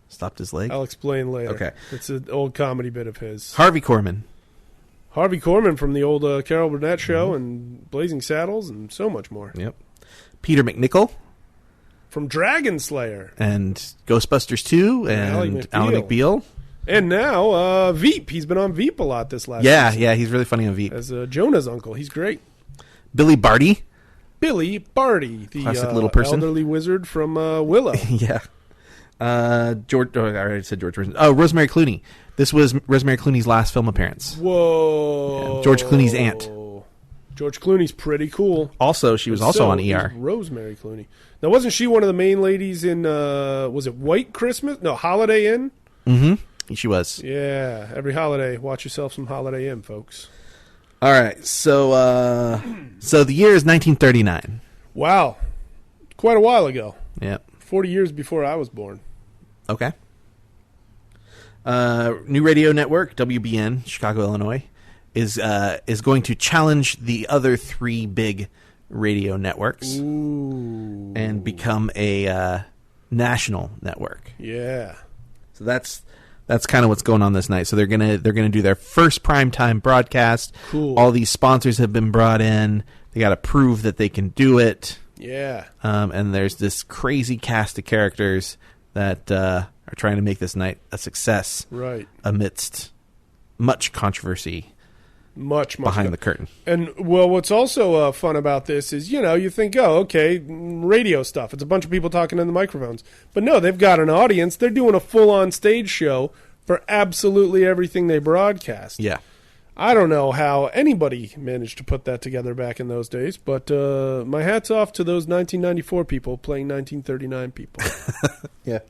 Stopped his leg? I'll explain later. Okay. It's an old comedy bit of his. Harvey Korman. Harvey Korman from the old Carol Burnett show and Blazing Saddles and so much more. Yep. Peter McNichol. From Dragon Slayer. And Ghostbusters 2 and Alan McBeal. And now Veep. He's been on Veep a lot this last season. Yeah, he's really funny on Veep. As Jonah's uncle. He's great. Billy Barty. Billy Barty, the classic little person. elderly wizard from Willow. Yeah. I already said George. Oh, Rosemary Clooney. This was Rosemary Clooney's last film appearance. Whoa. Yeah, George Clooney's aunt. George Clooney's pretty cool. Also, she was also on ER. Rosemary Clooney. Now, wasn't she one of the main ladies in, was it White Christmas? No, Holiday Inn? Mm-hmm. She was. Yeah. Every holiday, watch yourself some Holiday Inn, folks. All right. So the year is 1939. Wow. Quite a while ago. Yep. 40 years before I was born. Okay. New radio network, WBN, Chicago, Illinois, is going to challenge the other three big radio networks. Ooh. And become a national network. Yeah. So that's kind of what's going on this night. So they're gonna do their first primetime broadcast. Cool. All these sponsors have been brought in. They got to prove that they can do it. Yeah. And there's this crazy cast of characters that are trying to make this night a success. Right. Amidst much controversy. Much behind the curtain. And, well, what's also fun about this is, you think, oh, okay, radio stuff. It's a bunch of people talking in the microphones. But no, they've got an audience. They're doing a full-on stage show for absolutely everything they broadcast. Yeah. I don't know how anybody managed to put that together back in those days, but my hat's off to those 1994 people playing 1939 people. Yeah.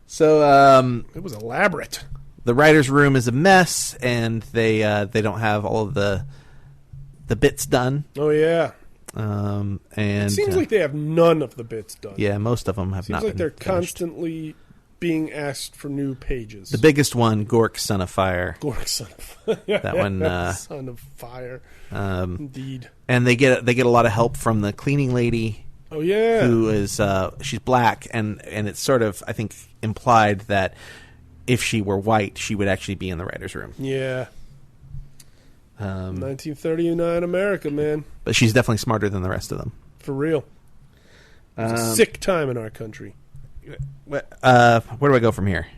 So it was elaborate. The writer's room is a mess, and they don't have all of the bits done. Oh yeah. And it seems like they have none of the bits done. Yeah, most of them have not. Seems like been they're finished. Constantly being asked for new pages. The biggest one, Gork, Son of Fire. Gork, Son of Fire. That one, Son of Fire. Indeed. And they get a lot of help from the cleaning lady. Oh yeah. Who is she's black, and it's sort of, I think, implied that if she were white, she would actually be in the writer's room. Yeah. 1939 America, man. But she's definitely smarter than the rest of them. For real. It's a sick time in our country. Where do I go from here?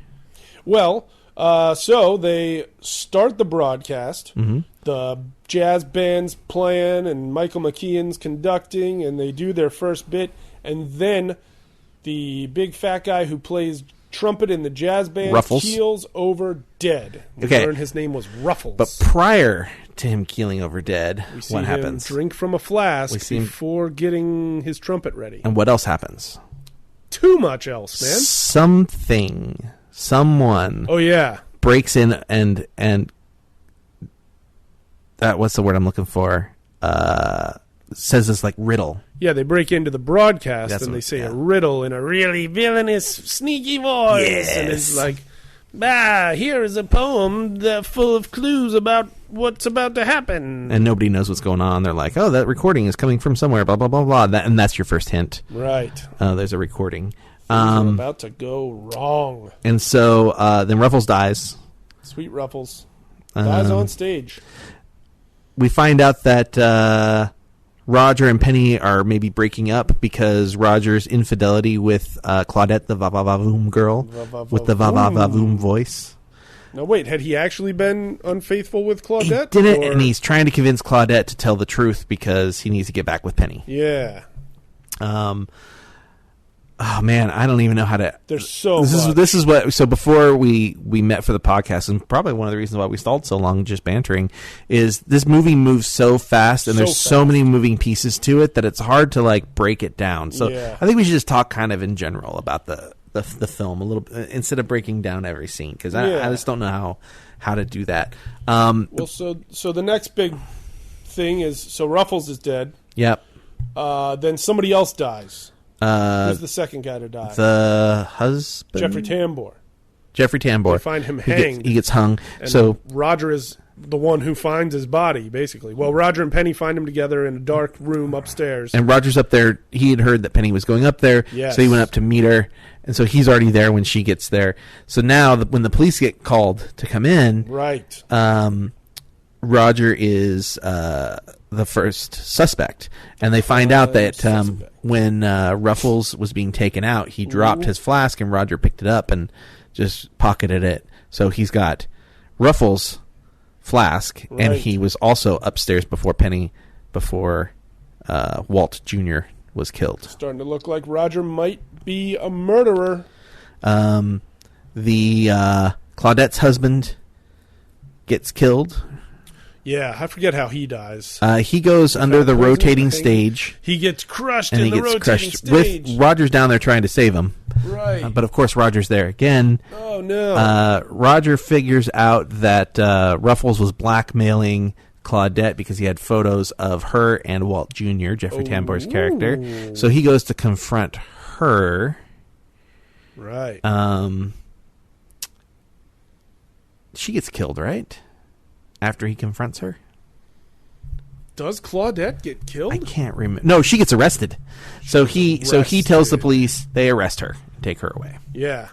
Well, so they start the broadcast. Mm-hmm. The jazz band's playing and Michael McKeon's conducting, and they do their first bit. And then the big fat guy who plays trumpet in the jazz band Ruffles. keels over dead. We learned his name was Ruffles. But prior to him keeling over dead, we see what him happens? Drink from a flask before getting his trumpet ready. And what else happens? Too much else, man. Someone. Oh yeah. Breaks in and that what's the word I'm looking for? Says this like riddle. Yeah, they break into the broadcast and they say a riddle in a really villainous, sneaky voice. Yes. And it's like, here is a poem full of clues about what's about to happen. And nobody knows what's going on. They're like, oh, that recording is coming from somewhere, blah, blah, blah, blah. And that's your first hint. Right. There's a recording. Things are about to go wrong. And so then Ruffles dies. Sweet Ruffles. Dies on stage. We find out that Roger and Penny are maybe breaking up because Roger's infidelity with Claudette, the va-va-va-voom girl, with the va-va-va-voom voice. No, wait, had he actually been unfaithful with Claudette? He didn't, and he's trying to convince Claudette to tell the truth because he needs to get back with Penny. Yeah. Oh man, I don't even know how to. There's so much. This is what. So before we met for the podcast, and probably one of the reasons why we stalled so long, just bantering, is this movie moves so fast, and there's so many moving pieces to it that it's hard to like break it down. So I think we should just talk kind of in general about the film a little bit instead of breaking down every scene because I just don't know how to do that. Well, so the next big thing is Ruffles is dead. Yep. Then somebody else dies. Who's the second guy to die? The husband? Jeffrey Tambor. Jeffrey Tambor. They find him hanged. He gets hung. And So Roger is the one who finds his body, basically. Well, Roger and Penny find him together in a dark room upstairs. and Roger's up there. He had heard that Penny was going up there, Yes. so he went up to meet her. And so he's already there when she gets there. So now, when the police get called to come in, Right. Roger is the first suspect, and they find out that suspect. when Ruffles was being taken out, he dropped his flask, and Roger picked it up and just pocketed it. So he's got Ruffles' flask, and Right. he was also upstairs before Walt Jr. was killed. Starting to look like Roger might be a murderer. Claudette's husband gets killed. Yeah, I forget how he dies. He goes under the poison, rotating I think. stage, He gets crushed and in he the gets rotating crushed stage. with Roger's down there trying to save him. Right. But of course, Roger's there again. Oh, no. Roger figures out that Ruffles was blackmailing Claudette because he had photos of her and Walt Jr., Jeffrey Tambor's character. So he goes to confront her. Right. She gets killed, right? After he confronts her? Does Claudette get killed? I can't remember. No, she gets arrested. So he tells the police, they arrest her and take her away. Yeah.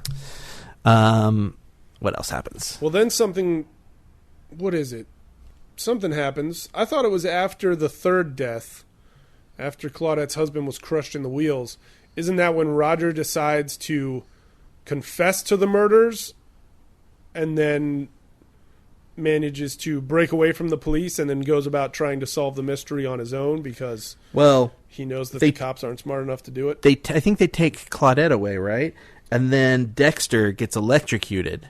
What else happens? Well, then something... What is it? Something happens. I thought it was after the third death, after Claudette's husband was crushed in the wheels. Isn't that when Roger decides to confess to the murders and then manages to break away from the police and then goes about trying to solve the mystery on his own because he knows that the cops aren't smart enough to do it? I think they take Claudette away, right? And then Dexter gets electrocuted.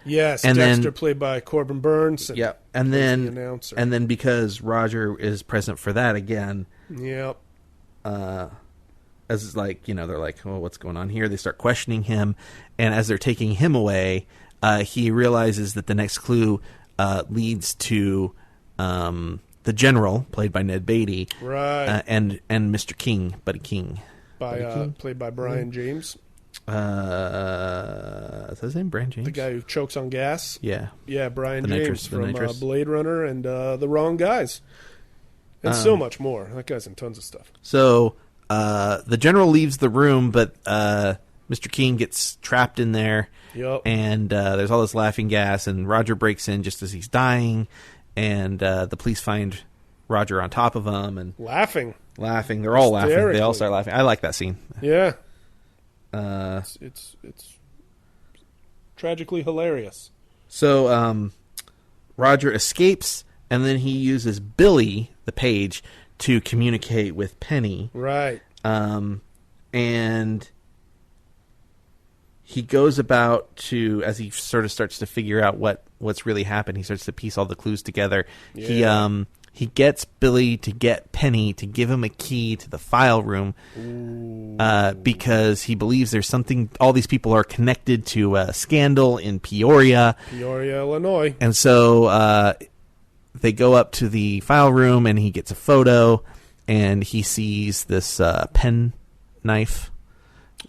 Yes, and Dexter played by Corbin Burns. Yeah, and then the announcer. And then because Roger is present for that again, Yep. as like, they're like, oh, what's going on here? They start questioning him, and as they're taking him away, he realizes that the next clue leads to the general, played by Ned Beatty, Right. and Mr. King, Buddy King, Played by Brian James. Is that his name, Brian James? The guy who chokes on gas. Yeah. Yeah, Brian The James nitrous- from Blade Runner and The Wrong Guys. And so much more. That guy's in tons of stuff. So the general leaves the room, but Mr. King gets trapped in there. Yep. And there's all this laughing gas, and Roger breaks in just as he's dying, and the police find Roger on top of him and Laughing. They're all laughing. They all Hysterically. start laughing. I like that scene. Yeah. It's tragically hilarious. So Roger escapes, and then he uses Billy, the page, to communicate with Penny. Right. And he goes about to, as he sort of starts to figure out what's really happened, he starts to piece all the clues together. Yeah. He gets Billy to get Penny to give him a key to the file room because he believes there's something, all these people are connected to a scandal in Peoria, Illinois. and so they go up to the file room, and he gets a photo, and he sees this pen knife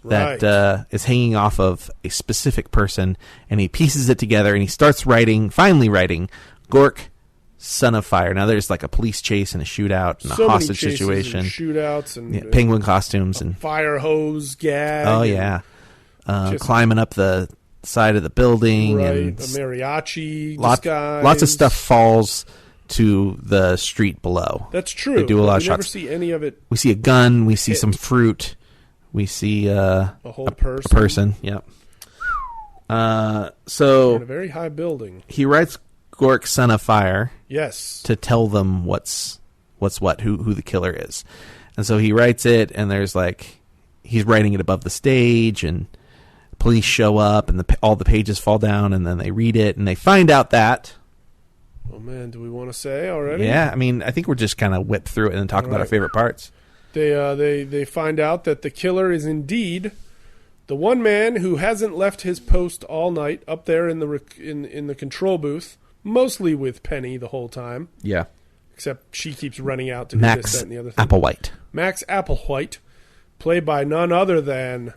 that is hanging off of a specific person, and he pieces it together, and he starts finally writing, Gork, Son of Fire. Now there's like a police chase and a shootout and a hostage situation, and shootouts and penguin costumes and fire hose gag. Oh yeah, climbing up the side of the building, Right, and a mariachi lots disguise. of stuff falls to the street below. That's true. They do a lot of we never shots. see any of it. We see a gun. We see hit. some fruit. We see A whole person. A person. Yep. So In a very high building. he writes Gork, Son of Fire, Yes. to tell them what's what, who the killer is. And so he writes it, and there's he's writing it above the stage, and police show up, and all the pages fall down, and then they read it, and they find out that... Oh, man, do we want to say already? Yeah, I mean, I think we're just kind of whip through it and then talk about our favorite parts. They find out that the killer is indeed the one man who hasn't left his post all night up there in the control booth, mostly with Penny the whole time. Yeah. Except she keeps running out to do Max this, that, and the other thing. Applewhite. Max Applewhite, played by none other than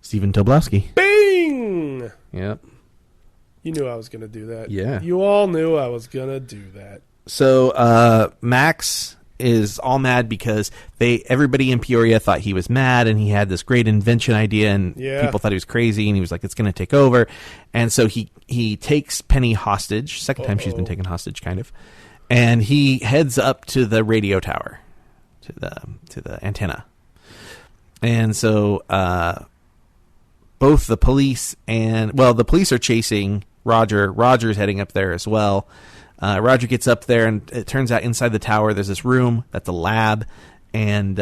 Stephen Tobolowsky. Bing! Yep. You knew I was going to do that. Yeah. You all knew I was going to do that. So Max is all mad because everybody in Peoria thought he was mad, and he had this great invention idea, and people thought he was crazy, and he was like, it's going to take over. And so he takes Penny hostage, second time she's been taken hostage, kind of, and he heads up to the radio tower, to the antenna. And so both the police the police are chasing Roger. Roger's heading up there as well. Roger gets up there, and it turns out inside the tower there's this room that's a lab, and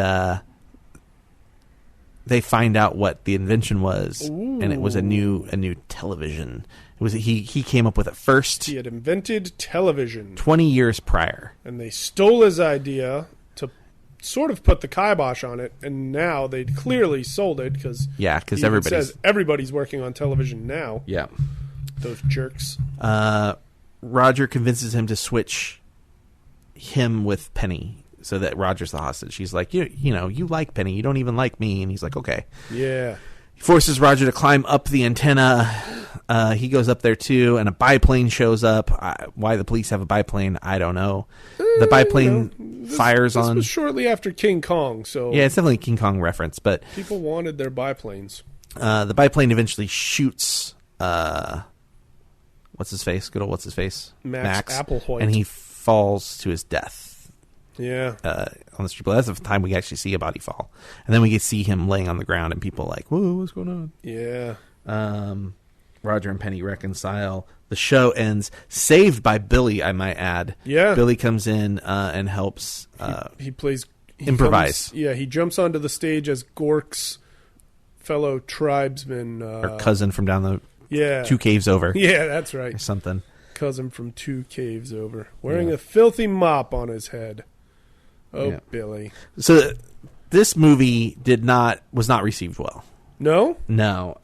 they find out what the invention was. Ooh. And it was a new television. It was he came up with it first. He had invented television 20 years prior, and they stole his idea to sort of put the kibosh on it, and now they clearly sold it because everybody's working on television now. Yeah, those jerks. Roger convinces him to switch him with Penny so that Roger's the hostage. He's like, you like Penny. You don't even like me. And he's like, okay. Yeah. He forces Roger to climb up the antenna. He goes up there too, and a biplane shows up. Why the police have a biplane, I don't know. The biplane fires on... This was shortly after King Kong, so... Yeah, it's definitely a King Kong reference, but... People wanted their biplanes. The biplane eventually shoots... what's his face? Good old what's his face? Max Applehoyt. And he falls to his death. Yeah. On the street. But that's the time we actually see a body fall. And then we get to see him laying on the ground, and people are like, whoa, what's going on? Yeah. Roger and Penny reconcile. The show ends, saved by Billy, I might add. Yeah. Billy comes in and helps he plays... improvise. He jumps onto the stage as Gork's fellow tribesman. Or cousin from down the... Yeah. 2 caves over. Yeah, that's right. Or something. Cousin from 2 caves over. Wearing a filthy mop on his head. Oh, yeah. Billy. So this movie was not received well. No? No.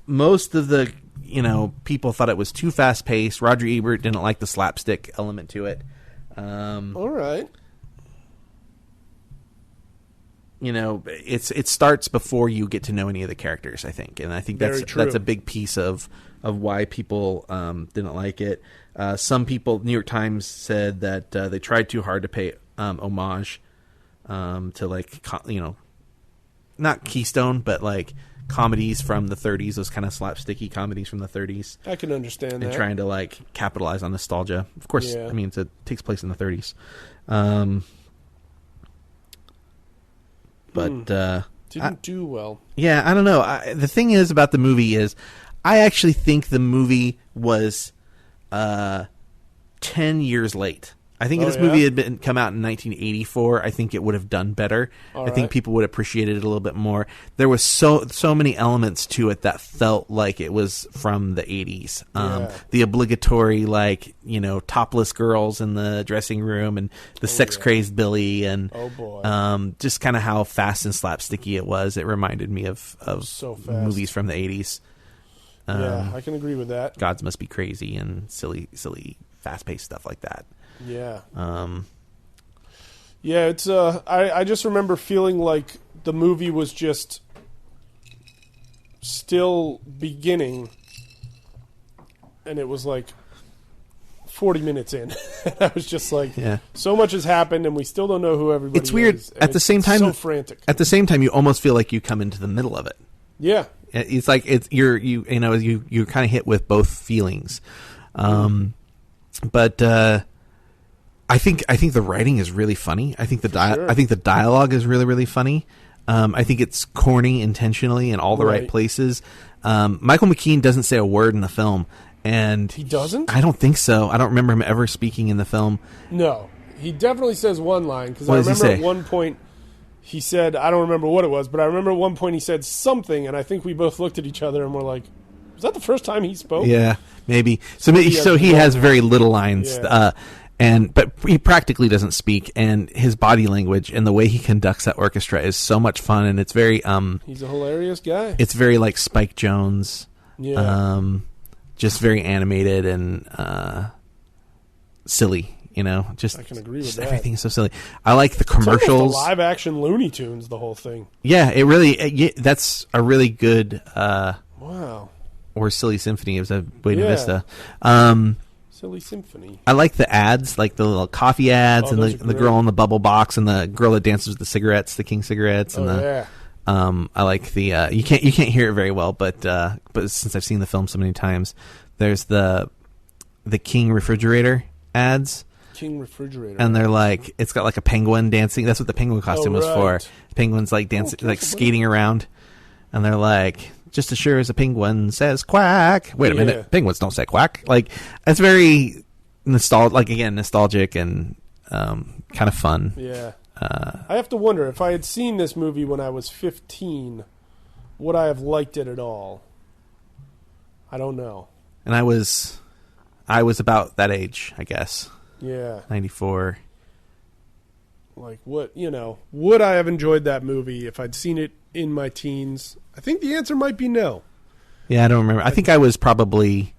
Most of the, people thought it was too fast-paced. Roger Ebert didn't like the slapstick element to it. All right. It starts before you get to know any of the characters, I think. And I think that's a big piece of why people didn't like it. Some people, New York Times said that they tried too hard to pay homage to, not Keystone, but comedies from the 30s, those kind of slapsticky comedies from the 30s. I can understand that. And trying to, capitalize on nostalgia. Of course, yeah. It takes place in the 30s. But didn't do well. Yeah, I don't know. The thing is about the movie is I actually think the movie was 10 years late. I think if this movie had come out in 1984, I think it would have done better. I think people would appreciate it a little bit more. There was so many elements to it that felt like it was from the 80s. The obligatory, topless girls in the dressing room, and the sex-crazed Billy, and just kind of how fast and slapsticky it was. It reminded me of movies from the 80s. Yeah, I can agree with that. Gods Must Be Crazy and silly, fast-paced stuff like that. Yeah. It's I just remember feeling like the movie was just still beginning, and it was 40 minutes in. I was just so much has happened, and we still don't know who everybody is. It's weird. At the same time, so frantic. At the same time, you almost feel like you come into the middle of it. Yeah. It's like you're kind of hit with both feelings. But I think the writing is really funny. I think I think the dialogue is really, really funny. I think it's corny intentionally in all the right places. Michael McKean doesn't say a word in the film, and he doesn't. I don't think so. I don't remember him ever speaking in the film. No, he definitely says one line, because I remember at one point he said, I don't remember what it was, but I remember at one point he said something, and I think we both looked at each other and were like, was that the first time he spoke? Yeah, maybe. So he has very little lines. Yeah. But he practically doesn't speak, and his body language and the way he conducts that orchestra is so much fun, and it's very he's a hilarious guy. It's very like Spike Jonze. Yeah. Just very animated and silly, just I can agree with that. Everything is so silly. I like the commercials. It's almost live action Looney Tunes, the whole thing. Yeah, it really that's a really good wow. or Silly Symphony. It was a Buena Yeah. Vista. Silly Symphony. I like the ads, like the little coffee ads, and those are the great. girl in the bubble box, and the girl that dances with the cigarettes, the King cigarettes, and Yeah. I like the you can't hear it very well, but since I've seen the film so many times, there's the King refrigerator ads. King refrigerator. And they're like, it's got like a penguin dancing. That's what the penguin costume was for. right. Penguins like dancing, careful, like buddy. skating around, and they're like, just as sure as a penguin says quack. Wait a minute, penguins don't say quack. Like, it's very nostalgic and kind of fun. Yeah. I have to wonder, if I had seen this movie when I was 15, would I have liked it at all? I don't know. And I was about that age, I guess. Yeah. 94. Like, would I have enjoyed that movie if I'd seen it in my teens? I think the answer might be no. Yeah, I don't remember. I think I was probably.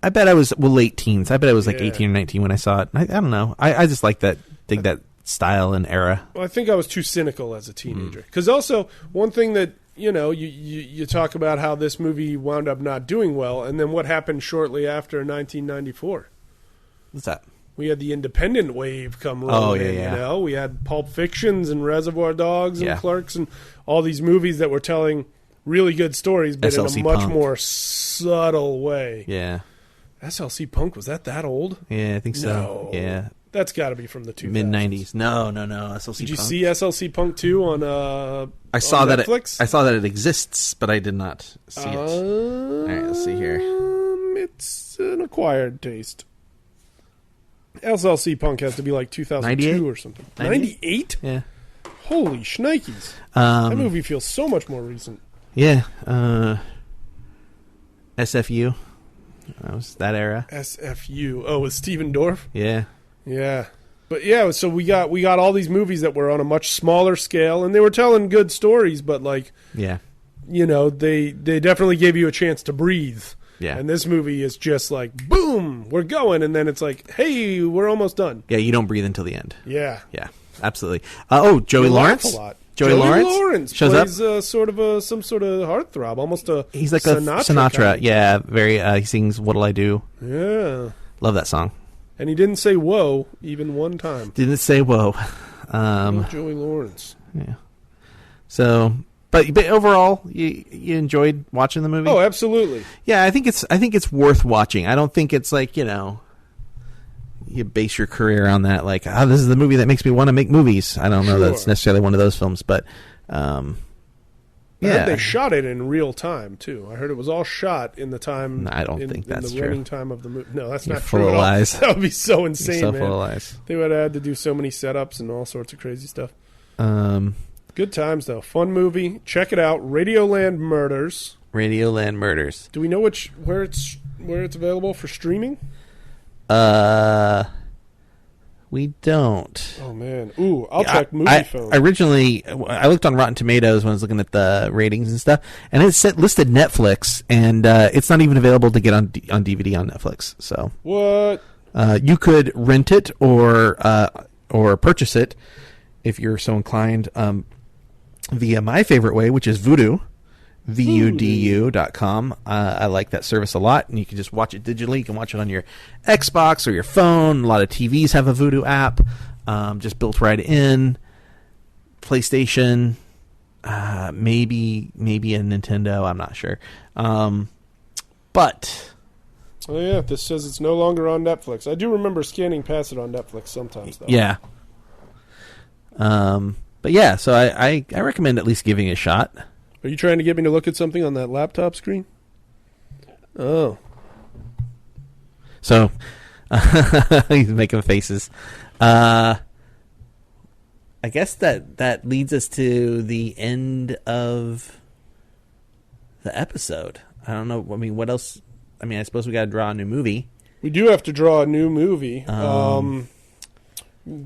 I bet I was late teens. I bet I was like 18 or 19 when I saw it. I don't know. I just like that, dig that style and era. Well, I think I was too cynical as a teenager. Because also, one thing that, you talk about how this movie wound up not doing well, and then what happened shortly after 1994. What's that? We had the independent wave come rolling in, yeah. We had Pulp Fictions and Reservoir Dogs and Yeah. Clerks and all these movies that were telling really good stories, but SLC in a much Punk. more subtle way. Yeah. SLC Punk, was that old? Yeah, I think so. No. Yeah. That's got to be from the 2000s. Mid-90s. No. SLC Did you Punk. see SLC Punk 2 on I saw on that Netflix? I saw that it exists, but I did not see it. All right, let's see here. It's an acquired taste. SLC Punk has to be like 2002 98? or something. 98? Yeah. Holy shnikes. That Um, movie feels so much more recent. yeah. SFU. That was that era. SFU. Oh, with Steven Dorff? Yeah. Yeah. But yeah, so we got all these movies that were on a much smaller scale, and they were telling good stories, but like, Yeah. they definitely gave you a chance to breathe. Yeah. And this movie is just like, boom, we're going, and then it's like, hey, we're almost done. Yeah, you don't breathe until the end. Yeah. Yeah, absolutely. Joey You laugh Lawrence? a lot. Joey Lawrence shows plays, up. sort of some sort of heartthrob, almost a He's like Sinatra. a Sinatra. Yeah, very. He sings "What'll I Do." Yeah. Love that song. And he didn't say whoa even one time. Didn't say whoa. Joey Lawrence. Yeah. So, but overall, you enjoyed watching the movie? Oh, absolutely. Yeah, I think it's worth watching. I don't think it's like, you base your career on that, like, this is the movie that makes me want to make movies. I don't know Sure. that's necessarily one of those films, but I yeah. heard they shot it in real time too. I heard it was all shot in the time. No, I don't think that's in the true. running time of the movie. No, that's You're not full true of at all. lies. That would be so insane, so man. full of lies. They would have had to do so many setups and all sorts of crazy stuff. Good times though. Fun movie. Check it out. RadioLand Murders. RadioLand Murders. Do we know where it's available for streaming? We don't. Oh man. Ooh, I'll check Movie Phone. Originally, I looked on Rotten Tomatoes when I was looking at the ratings and stuff, and it listed Netflix, and it's not even available to get on DVD on Netflix. So What? you could rent it or purchase it if you're so inclined via my favorite way, which is Vudu. VUDU.com. I like that service a lot, and you can just watch it digitally. You can watch it on your Xbox or your phone. A lot of TVs have a Vudu app, just built right in. PlayStation, maybe a Nintendo. I'm not sure, but Oh yeah, this says it's no longer on Netflix. I do remember scanning past it on Netflix sometimes though. yeah. But yeah, so I recommend at least giving it a shot. Are you trying to get me to look at something on that laptop screen? Oh. So he's making faces. I guess that leads us to the end of the episode. I don't know. I mean, what else? I mean, I suppose we got to draw a new movie. We do have to draw a new movie.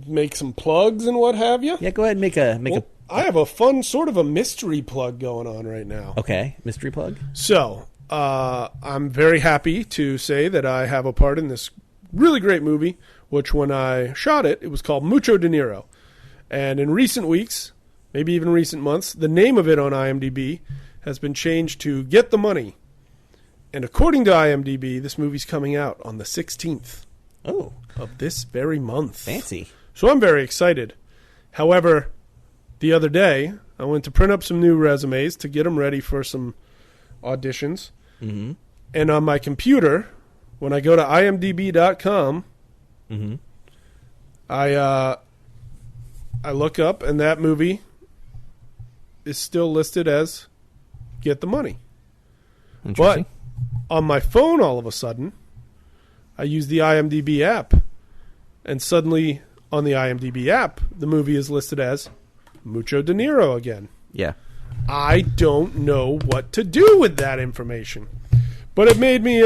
Make some plugs and what have you. Yeah, go ahead and make a. I have a fun sort of a mystery plug going on right now. Okay, mystery plug. So, I'm very happy to say that I have a part in this really great movie, which when I shot it, it was called Mucho De Niro. And in recent weeks, maybe even recent months, the name of it on IMDb has been changed to Get the Money. And according to IMDb, this movie's coming out on the 16th of this very month. Fancy. So I'm very excited. However, the other day, I went to print up some new resumes to get them ready for some auditions. Mm-hmm. And on my computer, when I go to imdb.com, Mm-hmm. I look up, and that movie is still listed as Get the Money. Interesting. But on my phone, all of a sudden, I use the IMDb app, and suddenly on the IMDb app, the movie is listed as Mucho De Niro again. Yeah. I don't know what to do with that information. But it made me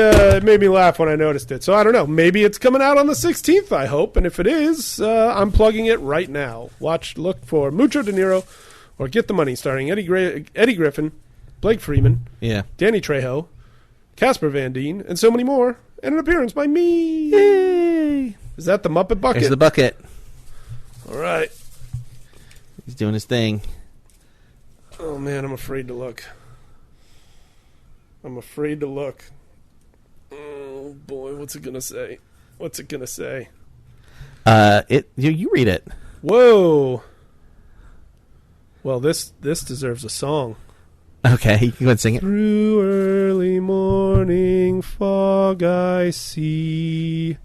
laugh when I noticed it. So I don't know. Maybe it's coming out on the 16th, I hope. And if it is, I'm plugging it right now. Look for Mucho De Niro or Get the Money, starring Eddie Griffin, Blake Freeman, Yeah. Danny Trejo, Casper Van Dien, and so many more. And an appearance by me. Yay! Is that the Muppet Bucket? There's the bucket. All right. He's doing his thing. Oh, man, I'm afraid to look. I'm afraid to look. Oh, boy, what's it going to say? What's it going to say? You read it. Whoa. Well, this deserves a song. Okay, you can go ahead and sing it. Through early morning fog I see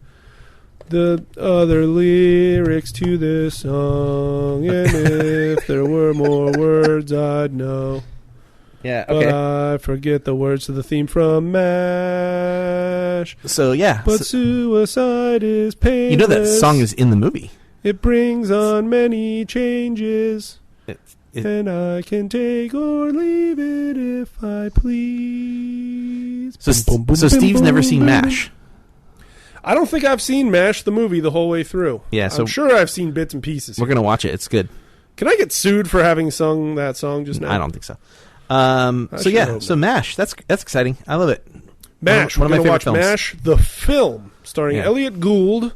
the other lyrics to this song, and if there were more words I'd know. Yeah, But I forget the words to the theme from MASH. So, yeah. But suicide is painless. You know that song is in the movie. It brings on many changes. And I can take or leave it if I please. So Steve's never seen MASH. I don't think I've seen MASH the movie the whole way through. Yeah, so I'm sure I've seen bits and pieces. We're going to watch it. It's good. Can I get sued for having sung that song just now? I don't think so. So MASH. That's exciting. I love it. MASH. One of my We're going to favorite watch films. MASH, the film, starring Yeah. Elliot Gould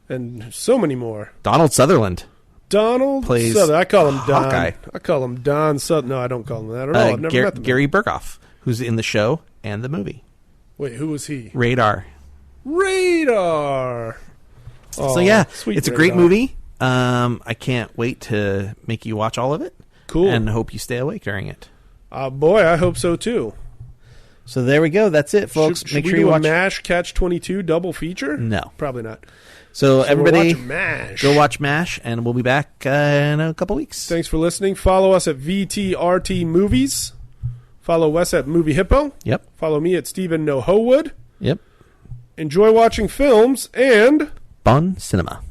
and so many more. Donald Sutherland. Donald Plays Sutherland. I call him Don. Hawkeye. I call him Don Sutherland. No, I don't call him that at all. I've never met the man. Gary Berghoff, who's in the show and the movie. Wait, who was he? Radar. Radar. So yeah, sweet it's a great Radar. movie. I can't wait to make you watch all of it. Cool. And hope you stay awake during it. Boy, I hope so too. So there we go. That's it, folks. Should Make we sure do you a watch. MASH Catch-22 double feature? No. Probably not. So We're everybody, watching MASH. go watch MASH, and we'll be back in a couple weeks. Thanks for listening. Follow us at VTRT Movies. Follow Wes at Movie Hippo. Yep. Follow me at Stephen No Howood. Yep. Enjoy watching films and Bon Cinema.